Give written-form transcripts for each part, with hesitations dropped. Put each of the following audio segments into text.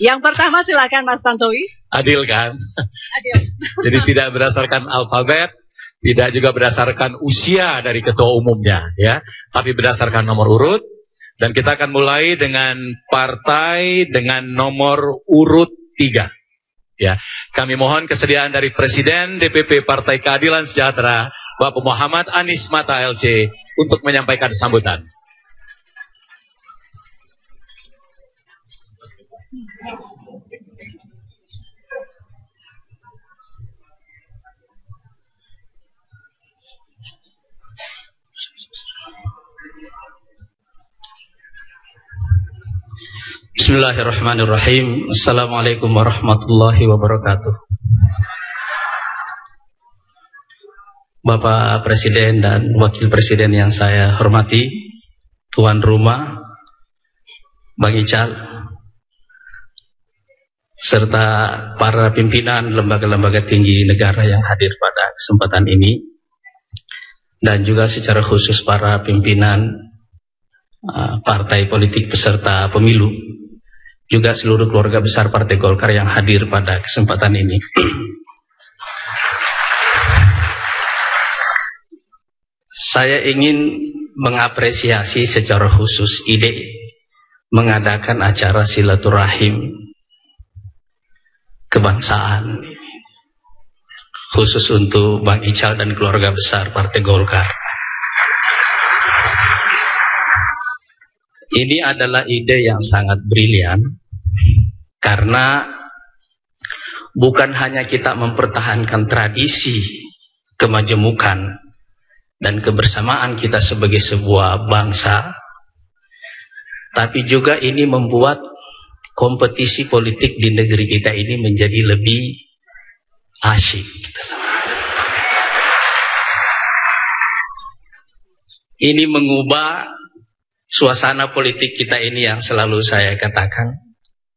Yang pertama silakan Mas Tantowi. Adil kan? Adil. Jadi tidak berdasarkan alfabet, tidak juga berdasarkan usia dari ketua umumnya, ya, tapi berdasarkan nomor urut. Dan kita akan mulai dengan partai dengan nomor urut 3. Ya, kami mohon kesediaan dari Presiden DPP Partai Keadilan Sejahtera, Bapak Muhammad Anies Mata LC, untuk menyampaikan sambutan. Bismillahirrahmanirrahim. Assalamualaikum warahmatullahi wabarakatuh. Bapak Presiden dan Wakil Presiden yang saya hormati, Tuan Rumah, Bang Ical, serta para pimpinan lembaga-lembaga tinggi negara yang hadir pada kesempatan ini, dan juga secara khusus para pimpinan partai politik peserta pemilu, juga seluruh keluarga besar Partai Golkar yang hadir pada kesempatan ini. Saya ingin mengapresiasi secara khusus ide mengadakan acara silaturahim kebangsaan khusus untuk Bang Ical dan keluarga besar Partai Golkar. Ini adalah ide yang sangat brilian, karena bukan hanya kita mempertahankan tradisi kemajemukan dan kebersamaan kita sebagai sebuah bangsa, tapi juga ini membuat kompetisi politik di negeri kita ini menjadi lebih asyik. Ini mengubah suasana politik kita ini yang selalu saya katakan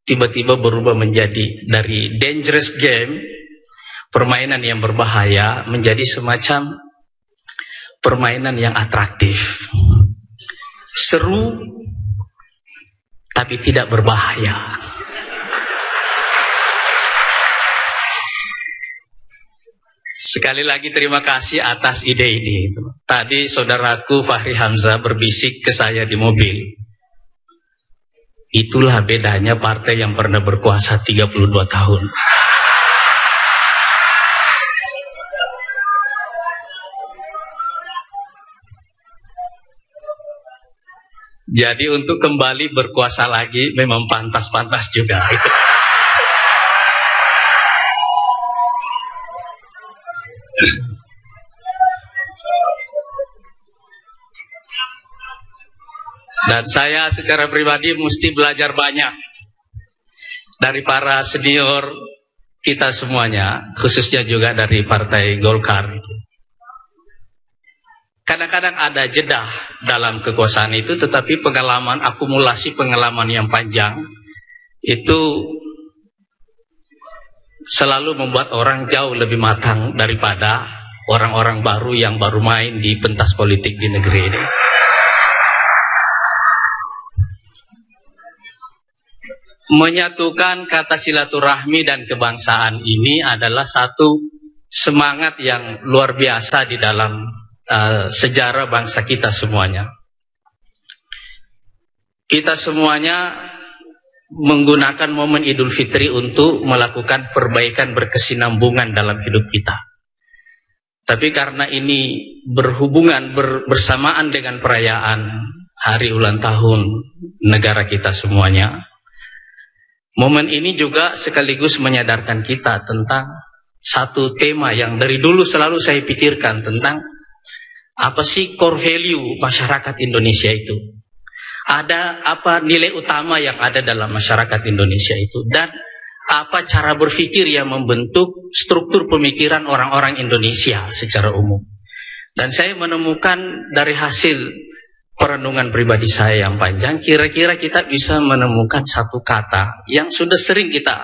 tiba-tiba berubah menjadi dari dangerous game, permainan yang berbahaya, menjadi semacam permainan yang atraktif, seru tapi tidak berbahaya. Sekali lagi terima kasih atas ide ini. Tadi saudaraku Fahri Hamzah berbisik ke saya di mobil. Itulah bedanya partai yang pernah berkuasa 32 tahun. Jadi untuk kembali berkuasa lagi memang pantas-pantas juga. Dan saya secara pribadi mesti belajar banyak dari para senior kita semuanya, khususnya juga dari Partai Golkar. Kadang-kadang ada jeda dalam kekuasaan itu, tetapi pengalaman, akumulasi pengalaman yang panjang itu selalu membuat orang jauh lebih matang daripada orang-orang baru yang baru main di pentas politik di negeri ini. Menyatukan kata silaturahmi dan kebangsaan ini adalah satu semangat yang luar biasa di dalam sejarah bangsa kita semuanya. Kita semuanya menggunakan momen Idul Fitri untuk melakukan perbaikan berkesinambungan dalam hidup kita. Tapi karena ini berhubungan bersamaan dengan perayaan hari ulang tahun negara kita semuanya, momen ini juga sekaligus menyadarkan kita tentang satu tema yang dari dulu selalu saya pikirkan, tentang apa sih core value masyarakat Indonesia itu. Ada apa nilai utama yang ada dalam masyarakat Indonesia itu, dan apa cara berpikir yang membentuk struktur pemikiran orang-orang Indonesia secara umum. Dan saya menemukan dari hasil perenungan pribadi saya yang panjang, kira-kira kita bisa menemukan satu kata yang sudah sering kita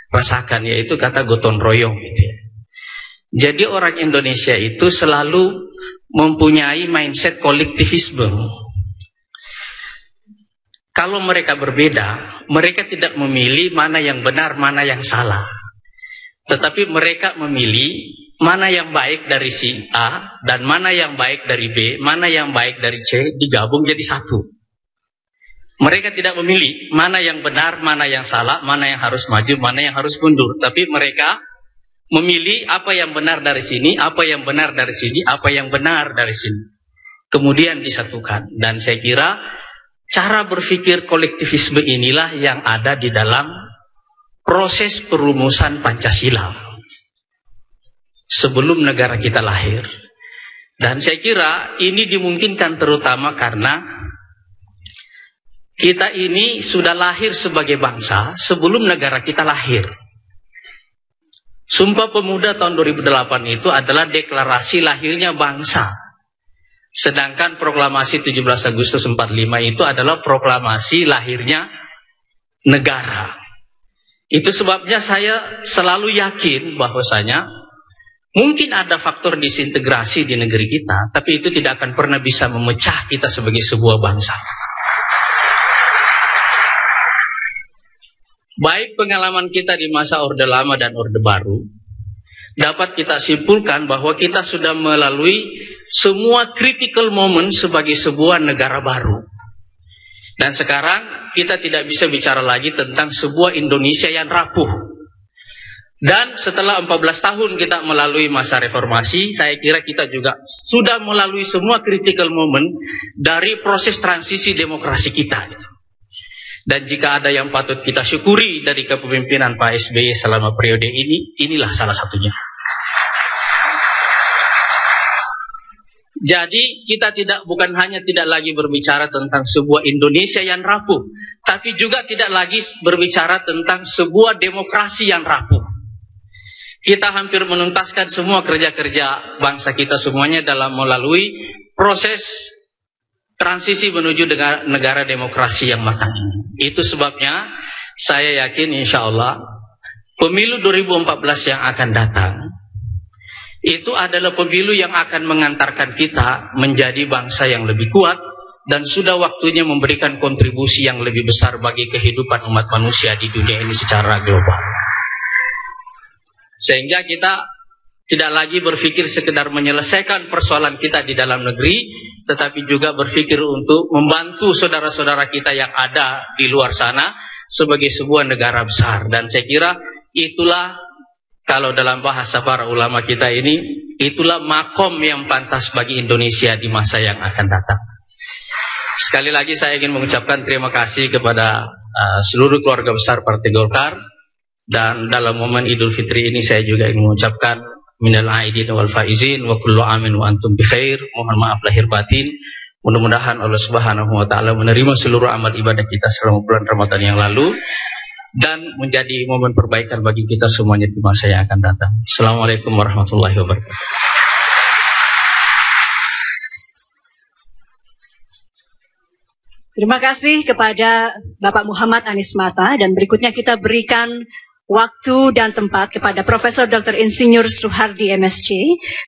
rasakan, yaitu kata gotong royong gitu ya. Jadi orang Indonesia itu selalu mempunyai mindset kolektivisme. kalau mereka berbeda, mereka tidak memilih mana yang benar, mana yang salah. Tetapi mereka memilih mana yang baik dari si A dan mana yang baik dari B, mana yang baik dari C, digabung jadi satu. Mereka tidak memilih mana yang benar, mana yang salah, mana yang harus maju, mana yang harus mundur. Tapi mereka memilih apa yang benar dari sini, apa yang benar dari sini, apa yang benar dari sini. Kemudian disatukan. Dan saya kira cara berpikir kolektivisme inilah yang ada di dalam proses perumusan Pancasila sebelum negara kita lahir. Dan saya kira ini dimungkinkan terutama karena kita ini sudah lahir sebagai bangsa sebelum negara kita lahir. Sumpah Pemuda tahun 2008 itu adalah deklarasi lahirnya bangsa. Sedangkan proklamasi 17 Agustus 45 itu adalah proklamasi lahirnya negara. Itu sebabnya saya selalu yakin bahwasanya mungkin ada faktor disintegrasi di negeri kita, tapi itu tidak akan pernah bisa memecah kita sebagai sebuah bangsa. Baik pengalaman kita di masa Orde Lama dan Orde Baru, dapat kita simpulkan bahwa kita sudah melalui semua critical moment sebagai sebuah negara baru. Dan sekarang kita tidak bisa bicara lagi tentang sebuah Indonesia yang rapuh. Dan setelah 14 tahun kita melalui masa reformasi, saya kira kita juga sudah melalui semua critical moment dari proses transisi demokrasi kita. Dan jika ada yang patut kita syukuri dari kepemimpinan Pak SBY selama periode ini, inilah salah satunya. Jadi kita bukan hanya tidak lagi berbicara tentang sebuah Indonesia yang rapuh, tapi juga tidak lagi berbicara tentang sebuah demokrasi yang rapuh. Kita hampir menuntaskan semua kerja-kerja bangsa kita semuanya dalam melalui proses transisi menuju negara demokrasi yang matang ini. Itu sebabnya saya yakin insya Allah pemilu 2014 yang akan datang itu adalah pemilu yang akan mengantarkan kita menjadi bangsa yang lebih kuat dan sudah waktunya memberikan kontribusi yang lebih besar bagi kehidupan umat manusia di dunia ini secara global. Sehingga kita tidak lagi berpikir sekedar menyelesaikan persoalan kita di dalam negeri, tetapi juga berpikir untuk membantu saudara-saudara kita yang ada di luar sana sebagai sebuah negara besar. Dan saya kira itulah, kalau dalam bahasa para ulama kita ini, itulah makom yang pantas bagi Indonesia di masa yang akan datang. Sekali lagi saya ingin mengucapkan terima kasih kepada seluruh keluarga besar Partai Golkar. Dan dalam momen Idul Fitri ini saya juga ingin mengucapkan minal aidin wal faizin wa kullu amin wa antum bi khair. Mohon maaf lahir batin. Mudah-mudahan Allah Subhanahu wa taala menerima seluruh amal ibadah kita selama bulan Ramadan yang lalu dan menjadi momen perbaikan bagi kita semuanya di masa yang akan datang. Assalamualaikum warahmatullahi wabarakatuh. Terima kasih kepada Bapak Muhammad Anies Mata, dan berikutnya kita berikan waktu dan tempat kepada Profesor Dr. Insinyur Soehardi MSc.